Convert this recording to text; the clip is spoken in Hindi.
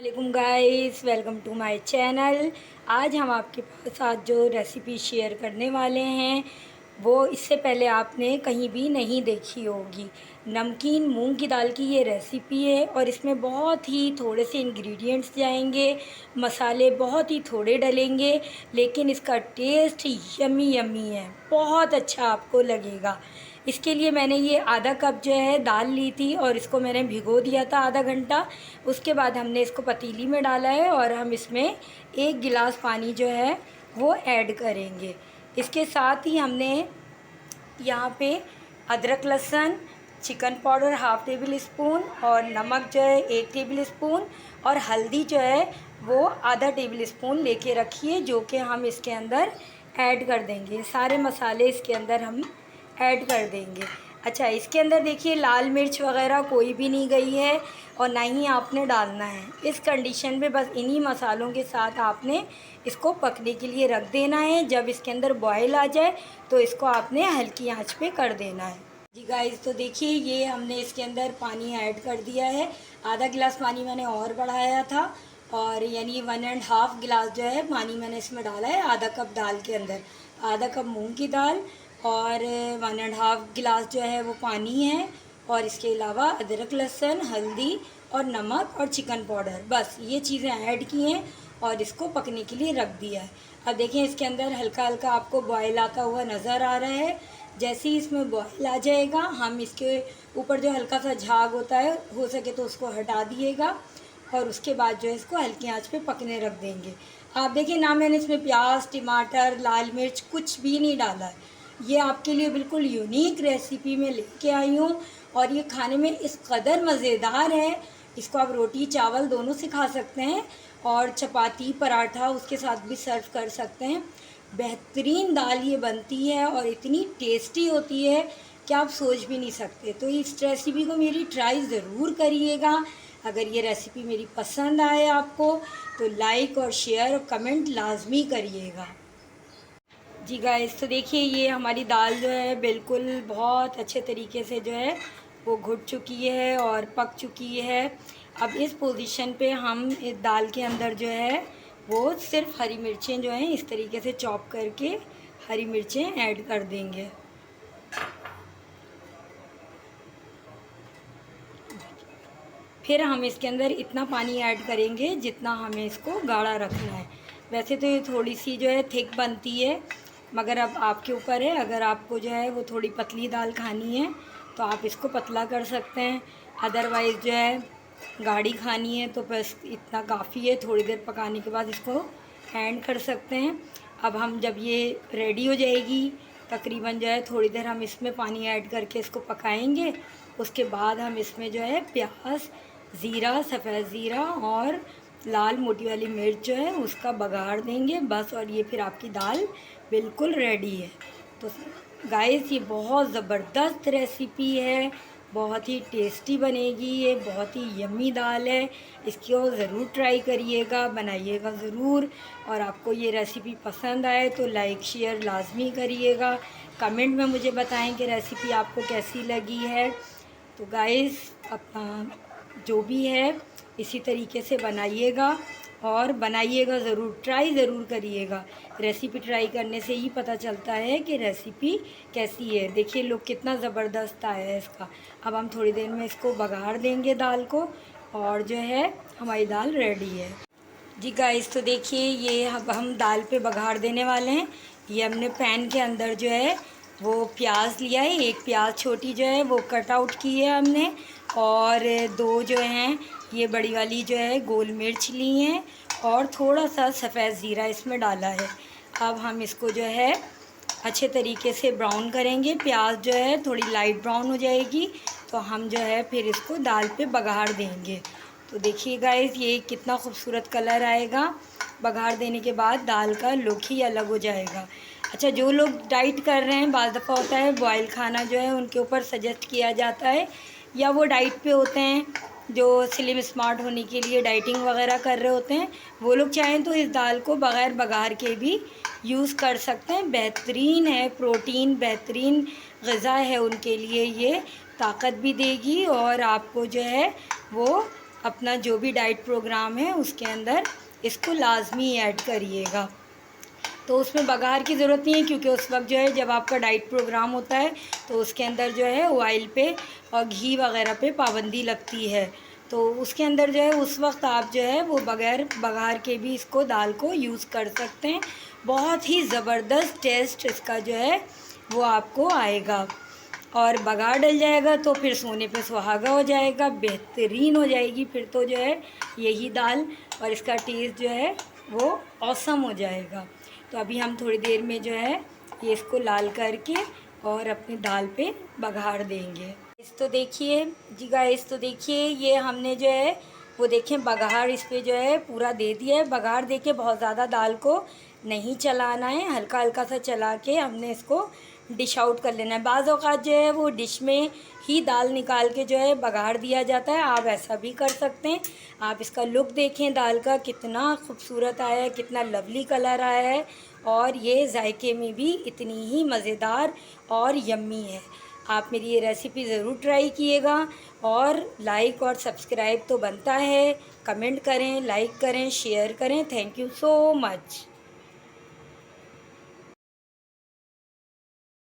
वालेकुम guys, welcome to my channel. आज हम आपके साथ जो रेसिपी शेयर करने वाले हैं वो इससे पहले आपने कहीं भी नहीं देखी होगी। नमकीन मूंग की दाल की ये रेसिपी है और इसमें बहुत ही थोड़े से इंग्रेडिएंट्स जाएंगे, मसाले बहुत ही थोड़े डलेंगे, लेकिन इसका टेस्ट यमी यमी है, बहुत अच्छा आपको लगेगा। इसके लिए मैंने ये आधा कप जो है दाल ली थी और इसको मैंने भिगो दिया था आधा घंटा। उसके बाद हमने इसको पतीली में डाला है और हम इसमें 1 गिलास पानी जो है वो ऐड करेंगे। इसके साथ ही हमने यहाँ पे अदरक लहसुन, chicken powder half table spoon और नमक जो है 1 टेबल स्पून और हल्दी जो है वो आधा टेबल स्पून लेके रखिए, जो कि हम इसके अंदर ऐड कर देंगे। सारे मसाले इसके अंदर हम ऐड कर देंगे। अच्छा, इसके अंदर देखिए लाल मिर्च वगैरह कोई भी नहीं गई है और ना ही आपने डालना है। इस कंडीशन में बस इन्हीं मसालों के साथ आपने इसको पकने के लिए रख देना है। जब इसके अंदर बॉयल आ जाए तो इसको आपने हल्की आंच पे कर देना है। जी गाइस, तो देखिए ये हमने इसके अंदर पानी ऐड कर दिया है। आधा गिलास पानी मैंने और बढ़ाया था और यानी 1.5 गिलास जो है पानी मैंने इसमें डाला है आधा कप दाल के अंदर। आधा कप मूंग की दाल और 1.5 गिलास जो है वो पानी है और इसके अलावा अदरक लहसुन, हल्दी और नमक और चिकन पाउडर, बस ये चीज़ें ऐड की हैं और इसको पकने के लिए रख दिया है। अब देखें इसके अंदर हल्का हल्का आपको बॉयल आता हुआ नज़र आ रहा है। जैसे ही इसमें बॉयल आ जाएगा हम इसके ऊपर जो हल्का सा झाग होता है, हो सके तो उसको हटा दिएगा और उसके बाद जो है इसको हल्की आंच पे पकने रख देंगे। आप देखिए ना, मैंने इसमें प्याज, टमाटर, लाल मिर्च कुछ भी नहीं डाला है। ये आपके लिए बिल्कुल यूनिक रेसिपी में लेके आई हूँ और ये खाने में इस कदर मज़ेदार है। इसको आप रोटी चावल दोनों से खा सकते हैं और चपाती पराठा उसके साथ भी सर्व कर सकते हैं। बेहतरीन दाल ये बनती है और इतनी टेस्टी होती है कि आप सोच भी नहीं सकते। तो इस रेसिपी को मेरी ट्राई ज़रूर करिएगा। अगर ये रेसिपी मेरी पसंद आए आपको तो लाइक और शेयर और कमेंट लाजमी करिएगा। जी गाइस, तो देखिए ये हमारी दाल जो है बिल्कुल बहुत अच्छे तरीके से जो है वो घुट चुकी है और पक चुकी है। अब इस पोजीशन पे हम इस दाल के अंदर जो है वो सिर्फ हरी मिर्चें जो हैं इस तरीके से चॉप करके हरी मिर्चें ऐड कर देंगे। फिर हम इसके अंदर इतना पानी ऐड करेंगे जितना हमें इसको गाढ़ा रखना है। वैसे तो ये थोड़ी सी जो है थिक बनती है, मगर अब आपके ऊपर है। अगर आपको जो है वो थोड़ी पतली दाल खानी है तो आप इसको पतला कर सकते हैं, अदरवाइज़ जो है गाढ़ी खानी है तो बस इतना काफ़ी है। थोड़ी देर पकाने के बाद इसको एंड कर सकते हैं। अब हम जब ये रेडी हो जाएगी तकरीबन जो है थोड़ी देर हम इसमें पानी ऐड करके इसको पकाएंगे। उसके बाद हम इसमें जो है प्याज, ज़ीरा, सफ़ेद ज़ीरा और लाल मोटी वाली मिर्च जो है उसका बघार देंगे बस, और ये फिर आपकी दाल बिल्कुल रेडी है। तो गाइस ये बहुत ज़बरदस्त रेसिपी है, बहुत ही टेस्टी बनेगी, ये बहुत ही यम्मी दाल है। इसको ज़रूर ट्राई करिएगा, बनाइएगा ज़रूर। और आपको ये रेसिपी पसंद आए तो लाइक शेयर लाजमी करिएगा। कमेंट में मुझे बताएं कि रेसिपी आपको कैसी लगी है। तो गाइस अपना जो भी है इसी तरीके से बनाइएगा और बनाइएगा ज़रूर, ट्राई ज़रूर करिएगा। रेसिपी ट्राई करने से ही पता चलता है कि रेसिपी कैसी है। देखिए लोग कितना ज़बरदस्त आया है इसका। अब हम थोड़ी देर में इसको बघार देंगे दाल को और जो है हमारी दाल रेडी है। जी गाइस, तो देखिए ये अब हम दाल पे बघार देने वाले हैं। ये हमने पैन के अंदर जो है वो प्याज लिया है, एक प्याज छोटी जो है वो कट आउट की है हमने, और 2 जो हैं ये बड़ी वाली जो है गोल मिर्च ली हैं और थोड़ा सा सफ़ेद ज़ीरा इसमें डाला है। अब हम इसको जो है अच्छे तरीके से ब्राउन करेंगे। प्याज जो है थोड़ी लाइट ब्राउन हो जाएगी तो हम जो है फिर इसको दाल पे बघार देंगे। तो देखिए गाइस ये कितना खूबसूरत कलर आएगा बघार देने के बाद, दाल का लुक ही अलग हो जाएगा। अच्छा, जो लोग डाइट कर रहे हैं, बाज़ दफ़ा होता है बॉयल खाना जो है उनके ऊपर सजेस्ट किया जाता है, या वो डाइट पे होते हैं जो स्लिम स्मार्ट होने के लिए डाइटिंग वगैरह कर रहे होते हैं, वो लोग चाहें तो इस दाल को बग़ैर बघार के भी यूज़ कर सकते हैं। बेहतरीन है, प्रोटीन बेहतरीन ग़िज़ा है उनके लिए, ये ताकत भी देगी और आपको जो है वो अपना जो भी डाइट प्रोग्राम है उसके अंदर इसको लाजमी ऐड करिएगा। तो उसमें बघार की ज़रूरत नहीं है, क्योंकि उस वक्त जो है जब आपका डाइट प्रोग्राम होता है तो उसके अंदर जो है ऑयल पे और घी वगैरह पे पाबंदी लगती है। तो उसके अंदर जो है उस वक्त आप जो है वो बग़ैर बघार के भी इसको दाल को यूज़ कर सकते हैं। बहुत ही ज़बरदस्त टेस्ट इसका जो है वो आपको आएगा। और बघार डल जाएगा तो फिर सोने पे सुहागा हो जाएगा, बेहतरीन हो जाएगी फिर तो जो है यही दाल, और इसका टेस्ट जो है वो ऑसम हो जाएगा। तो अभी हम थोड़ी देर में जो है ये इसको लाल करके और अपनी दाल पे बघार देंगे। इस तो देखिए जी गाइस, तो देखिए ये हमने जो है वो देखें बघार इस पे जो है पूरा दे दिया है। बघार देके बहुत ज़्यादा दाल को नहीं चलाना है, हल्का हल्का सा चला के हमने इसको डिश आउट कर लेना है। बाज़ औक़ात जो है वो डिश में ही दाल निकाल के जो है बघार दिया जाता है, आप ऐसा भी कर सकते हैं। आप इसका लुक देखें दाल का कितना खूबसूरत आया है, कितना लवली कलर आया है, और ये जायके में भी इतनी ही मज़ेदार और यम्मी है। आप मेरी ये रेसिपी ज़रूर ट्राई कीजिएगा, और लाइक और सब्सक्राइब तो बनता है। कमेंट करें, लाइक करें, शेयर करें। Thank you so much.